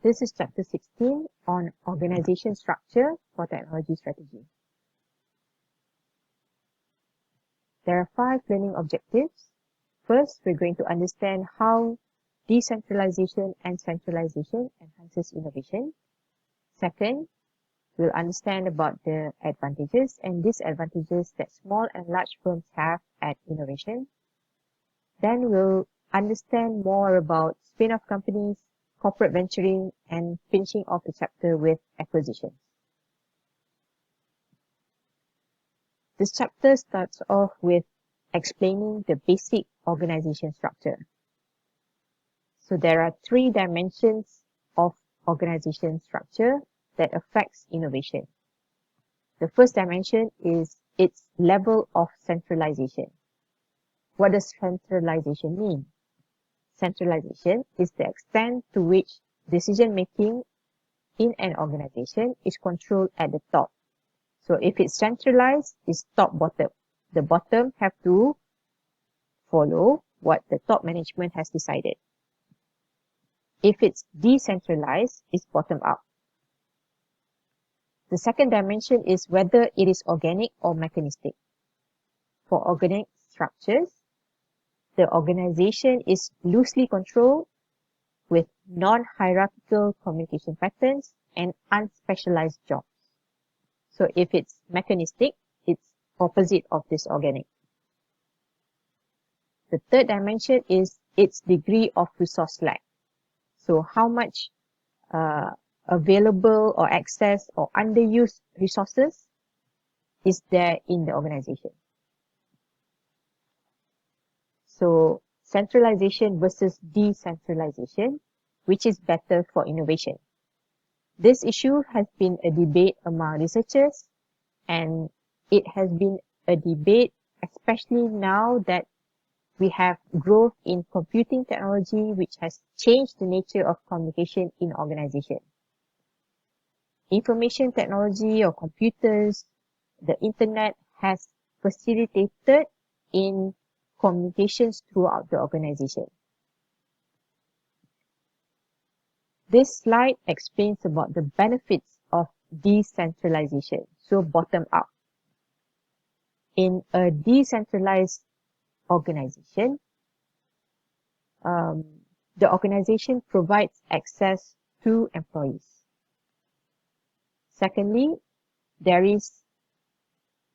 This is chapter 16 on organization structure for technology strategy. There are 5 learning objectives. First, we're going to understand how decentralization and centralization enhances innovation. Second, we'll understand about the advantages and disadvantages that small and large firms have at innovation. Then we'll understand more about spin-off companies, corporate venturing, and finishing off the chapter with acquisitions. This chapter starts off with explaining the basic organization structure. So there are 3 dimensions of organization structure that affects innovation. The first dimension is its level of centralization. What does centralization mean? Centralization is the extent to which decision-making in an organization is controlled at the top. So if it's centralized, it's top-bottom. The bottom have to follow what the top management has decided. If it's decentralized, it's bottom-up. The second dimension is whether it is organic or mechanistic. For organic structures, the organization is loosely controlled with non-hierarchical communication patterns and unspecialized jobs. So if it's mechanistic, it's opposite of this organic. The third dimension is its degree of resource lack. So how much available or access or underused resources is there in the organization. So centralization versus decentralization, which is better for innovation? This issue has been a debate among researchers, and it has been a debate especially now that we have growth in computing technology, which has changed the nature of communication in organizations. Information technology or computers, the internet has facilitated in communications throughout the organization. This slide explains about the benefits of decentralization, so bottom up. In a decentralized organization, the organization provides access to employees. Secondly, there is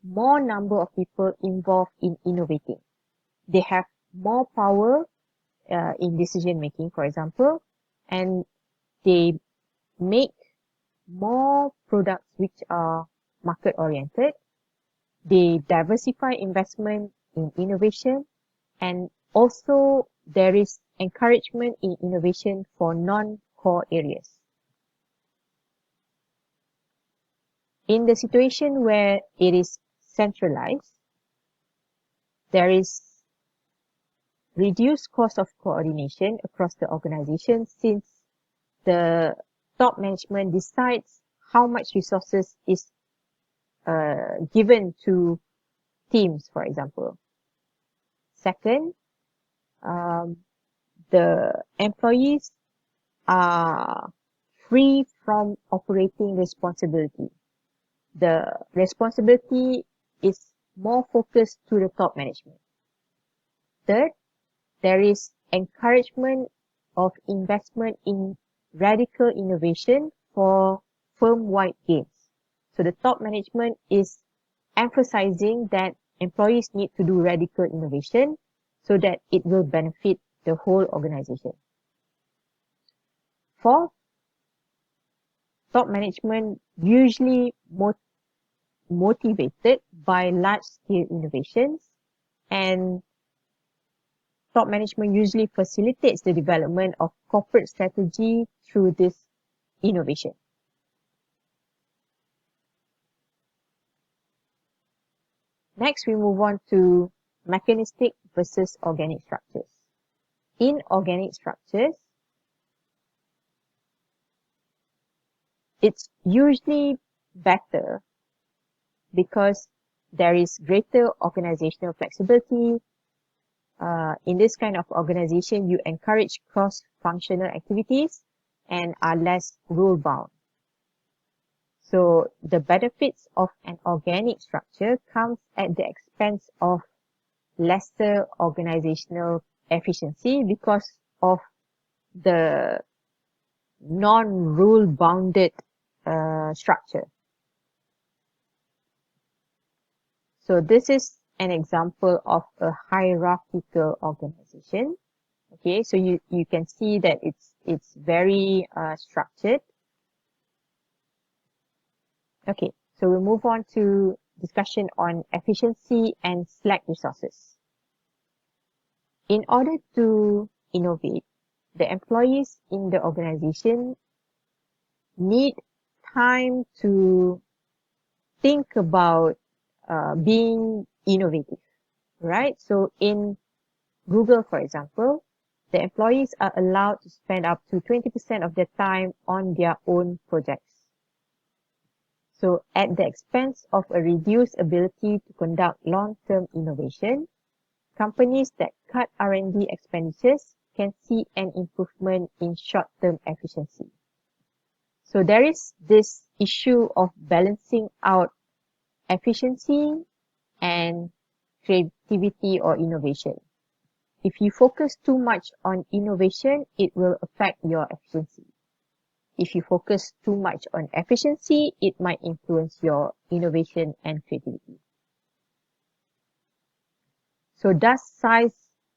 more number of people involved in innovating. They have more power in decision making, for example, and they make more products which are market oriented. They diversify investment in innovation, and also there is encouragement in innovation for non-core areas. In the situation where it is centralized, there is reduced cost of coordination across the organization since the top management decides how much resources is given to teams, for example. Second, the employees are free from operating responsibility. The responsibility is more focused to the top management. Third, there is encouragement of investment in radical innovation for firm-wide gains. So the top management is emphasizing that employees need to do radical innovation so that it will benefit the whole organization. Fourth, top management usually motivated by large-scale innovations, and top management usually facilitates the development of corporate strategy through this innovation. Next, we move on to mechanistic versus organic structures. In organic structures, it's usually better because there is greater organizational flexibility. In this kind of organization, you encourage cross-functional activities and are less rule-bound. So the benefits of an organic structure comes at the expense of lesser organizational efficiency because of the non-rule bounded structure. So this is an example of a hierarchical organization. Okay, so you can see that it's very structured. Okay, so we'll move on to discussion on efficiency and slack resources. In order to innovate, the employees in the organization need time to think about being innovative, right? So in Google, for example, the employees are allowed to spend up to 20% of their time on their own projects. So at the expense of a reduced ability to conduct long-term innovation, companies that cut R&D expenditures can see an improvement in short-term efficiency. So there is this issue of balancing out efficiency and creativity or innovation. If you focus too much on innovation, it will affect your efficiency. If you focus too much on efficiency, it might influence your innovation and creativity. So does size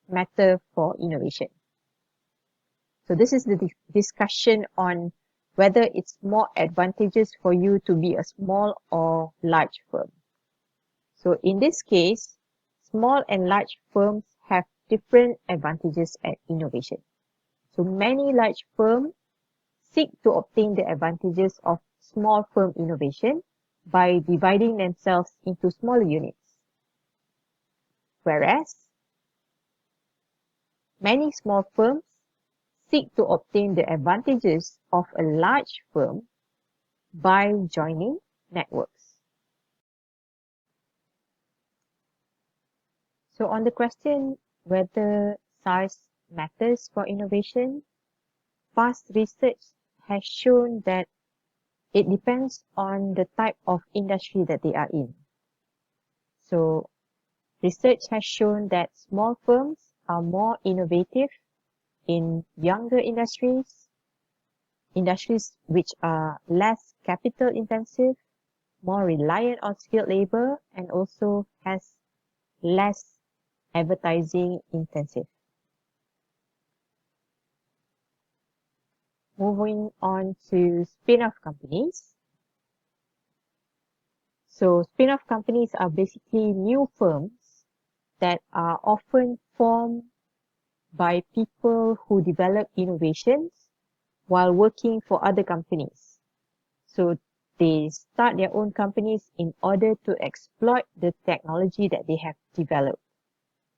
matter for innovation? So this is the discussion on whether it's more advantageous for you to be a small or large firm. So in this case, small and large firms have different advantages at innovation. So many large firms seek to obtain the advantages of small firm innovation by dividing themselves into smaller units. Whereas many small firms seek to obtain the advantages of a large firm by joining networks. So on the question whether size matters for innovation, past research has shown that it depends on the type of industry that they are in. So research has shown that small firms are more innovative in younger industries, industries which are less capital intensive, more reliant on skilled labor, and also has less advertising intensive. Moving on to spin-off companies. So spin-off companies are basically new firms that are often formed by people who develop innovations while working for other companies. So they start their own companies in order to exploit the technology that they have developed.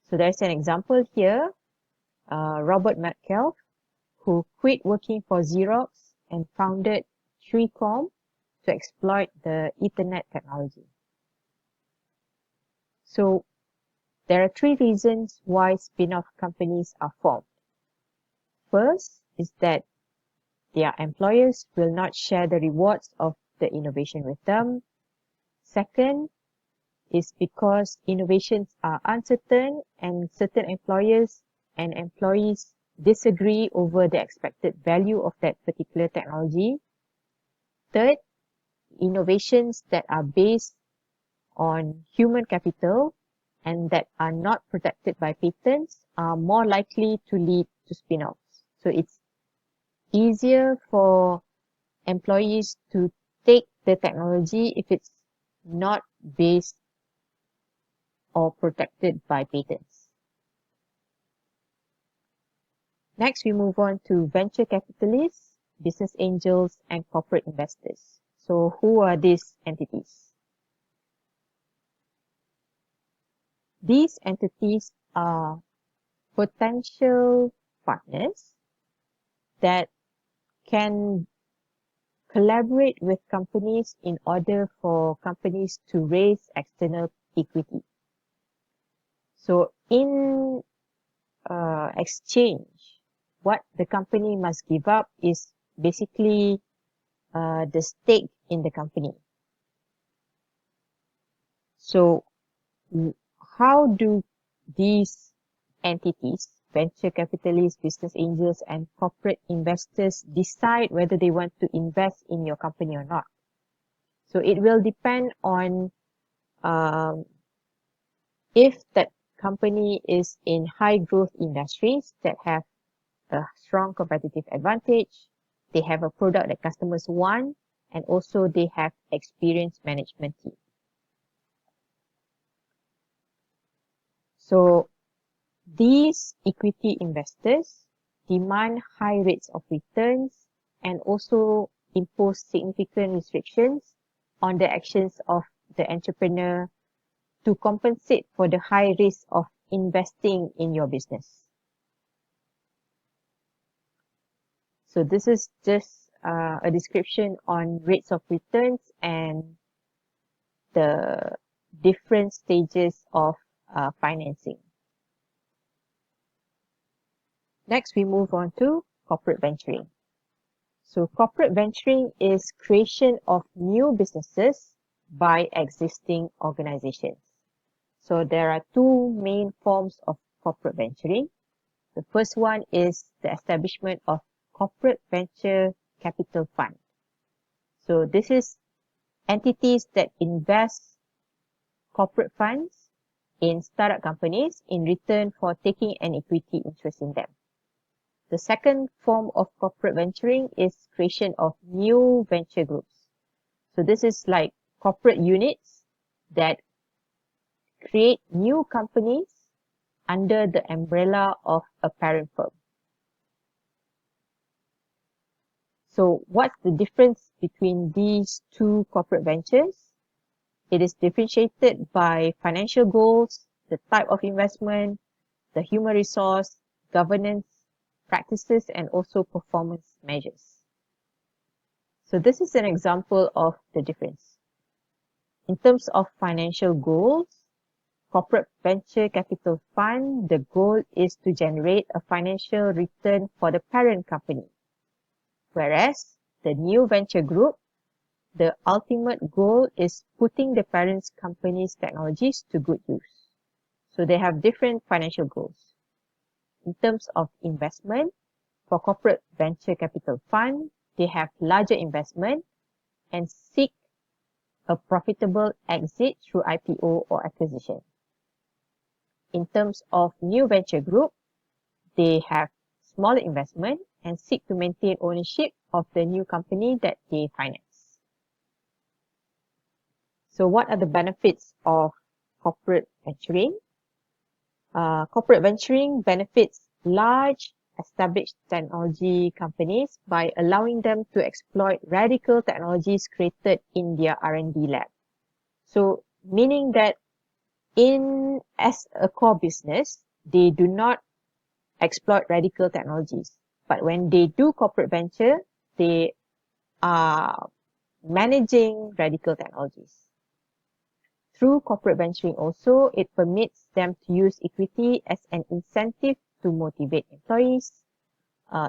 So there's an example here, Robert Metcalfe, who quit working for Xerox and founded 3Com to exploit the Ethernet technology. So there are three reasons why spin-off companies are formed. First is that their employers will not share the rewards of the innovation with them. Second is because innovations are uncertain and certain employers and employees disagree over the expected value of that particular technology. Third, innovations that are based on human capital and that are not protected by patents are more likely to lead to spin-offs. So it's easier for employees to take the technology if it's not based or protected by patents. Next, we move on to venture capitalists, business angels, and corporate investors. So who are these entities? These entities are potential partners that can collaborate with companies in order for companies to raise external equity. So in exchange, what the company must give up is basically the stake in the company. So how do these entities, venture capitalists, business angels, and corporate investors decide whether they want to invest in your company or not? So it will depend on if that company is in high growth industries that have a strong competitive advantage, they have a product that customers want, and also they have experienced management team. So these equity investors demand high rates of returns and also impose significant restrictions on the actions of the entrepreneur to compensate for the high risk of investing in your business. So this is just a description on rates of returns and the different stages of financing. Next, we move on to corporate venturing. So corporate venturing is creation of new businesses by existing organizations. So there are two main forms of corporate venturing. The first one is the establishment of corporate venture capital fund. So this is entities that invest corporate funds in startup companies in return for taking an equity interest in them. The second form of corporate venturing is creation of new venture groups. So this is like corporate units that create new companies under the umbrella of a parent firm. So what's the difference between these two corporate ventures? It is differentiated by financial goals, the type of investment, the human resource, governance practices, and also performance measures. So this is an example of the difference. In terms of financial goals, corporate venture capital fund, the goal is to generate a financial return for the parent company. Whereas the new venture group, the ultimate goal is putting the parent company's technologies to good use. So they have different financial goals. In terms of investment, for corporate venture capital fund, they have larger investment and seek a profitable exit through IPO or acquisition. In terms of new venture group, they have smaller investment and seek to maintain ownership of the new company that they finance. So what are the benefits of corporate venturing? Corporate venturing benefits large established technology companies by allowing them to exploit radical technologies created in their R&D lab. So meaning that as a core business, they do not exploit radical technologies. But when they do corporate venture, they are managing radical technologies. Through corporate venturing also, it permits them to use equity as an incentive to motivate employees.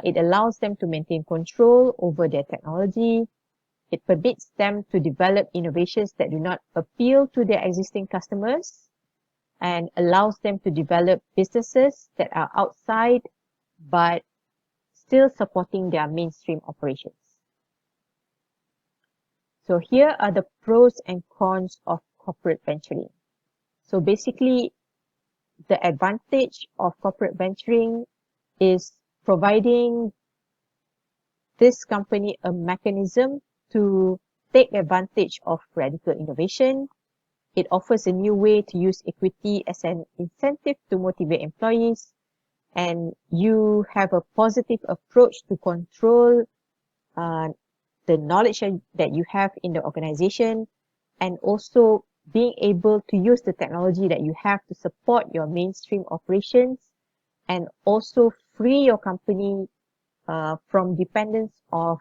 It allows them to maintain control over their technology. It permits them to develop innovations that do not appeal to their existing customers and allows them to develop businesses that are outside but still supporting their mainstream operations. So here are the pros and cons of corporate venturing. So basically, the advantage of corporate venturing is providing this company a mechanism to take advantage of radical innovation. It offers a new way to use equity as an incentive to motivate employees, and you have a positive approach to control the knowledge that you have in the organization, and also being able to use the technology that you have to support your mainstream operations and also free your company from dependence of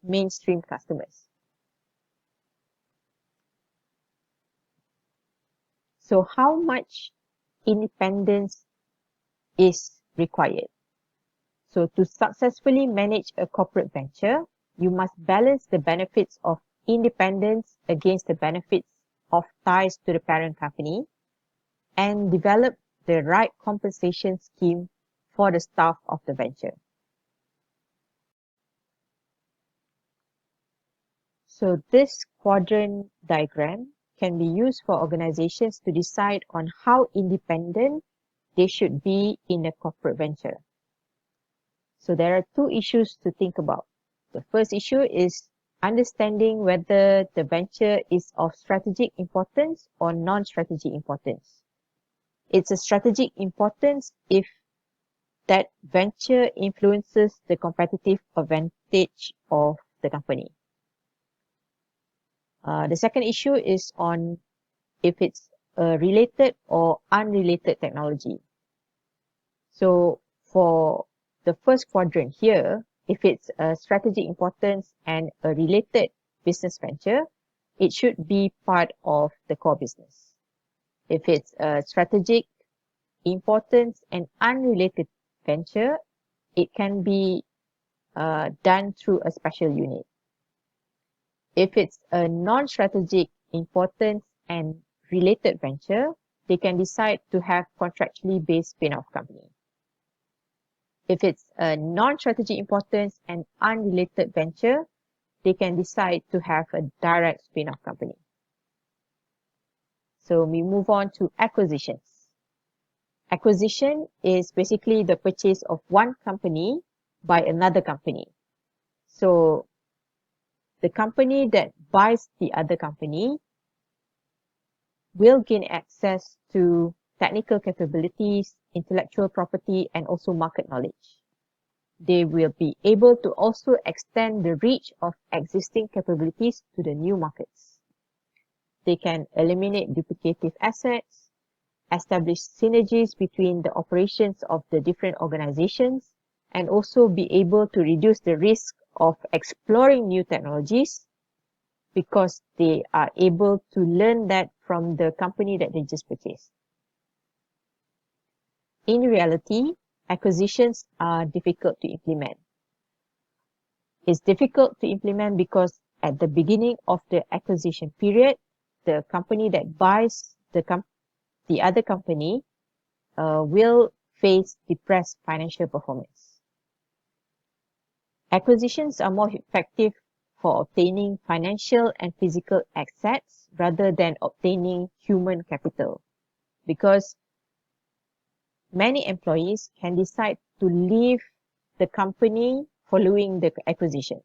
mainstream customers. So how much independence is required? So to successfully manage a corporate venture, you must balance the benefits of independence against the benefits of ties to the parent company and develop the right compensation scheme for the staff of the venture. So this quadrant diagram can be used for organizations to decide on how independent they should be in a corporate venture. So there are two issues to think about. The first issue is understanding whether the venture is of strategic importance or non-strategic importance. It's a strategic importance if that venture influences the competitive advantage of the company. The second issue is on if it's a related or unrelated technology. So for the first quadrant here, if it's a strategic importance and a related business venture, it should be part of the core business. If it's a strategic importance and unrelated venture, it can be done through a special unit. If it's a non-strategic importance and related venture, they can decide to have contractually based spin-off company. If it's a non-strategic importance and unrelated venture, they can decide to have a direct spin-off company. So we move on to acquisitions. Acquisition is basically the purchase of one company by another company. So the company that buys the other company will gain access to technical capabilities, intellectual property, and also market knowledge. They will be able to also extend the reach of existing capabilities to the new markets. They can eliminate duplicative assets, establish synergies between the operations of the different organizations, and also be able to reduce the risk of exploring new technologies because they are able to learn that from the company that they just purchased. In reality, acquisitions are difficult to implement. It's difficult to implement because at the beginning of the acquisition period, the company that buys the other company will face depressed financial performance. Acquisitions are more effective for obtaining financial and physical assets rather than obtaining human capital because many employees can decide to leave the company following the acquisition.